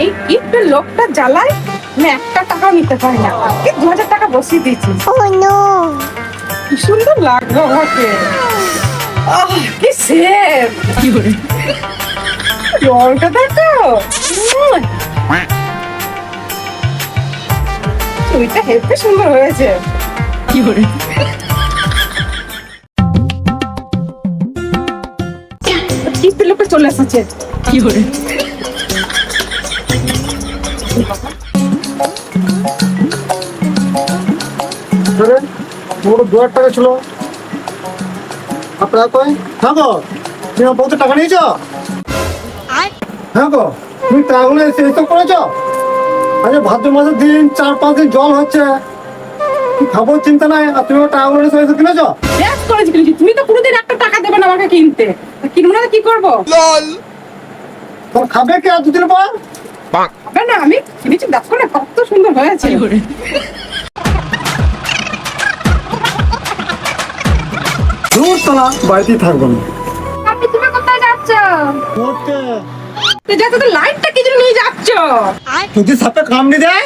এই গিফটের লোকটা জ্বালায় আমি একটা টাকাও নিতে পারি না। আজকে 2000 টাকা বসিয়ে দিয়েছি। কি সুন্দর লাগলো আমাকে। কি সেফ কি করে জলটা দেখো। চুইটা হেব্বি সুন্দর হয়েছে। কি করে গিফটের লোকটা চলে এসেছে। কি করে মোট 2000 টাকা ছিল। আপনারা কই? হ্যাঁ গো, তুমি আমার বউতে টাকা নিয়েছ? হ্যাঁ গো, তুমি টাকাগুলো এসব করেছ? আচ্ছা ভাদ্র মাসের দিন 4-5 দিন জল হচ্ছে, কি খাবো চিন্তা নাই, আর তুমি আমার টাকাগুলো এসে কিনেছ? ব্যাস করেছি কিনেছি। তুমি তো কোনোদিন একটা টাকা দেবে না আমাকে কিনতে। কিনবো না তো কি করবো? তোমার খাবে কি আর দুদিন পর? হবে না, আমি কিনেছি দেখো না কত সুন্দর হয়েছে। কি করে দূর তোলা বাড়িতেই থাকবো না। আপনি তুমি কোথায় যাচ্ছ? পড়তে তো যাতে তো লাইটটা কি জন্য নিয়ে যাচ্ছ? যদি সাপে কামড়ে দেয়?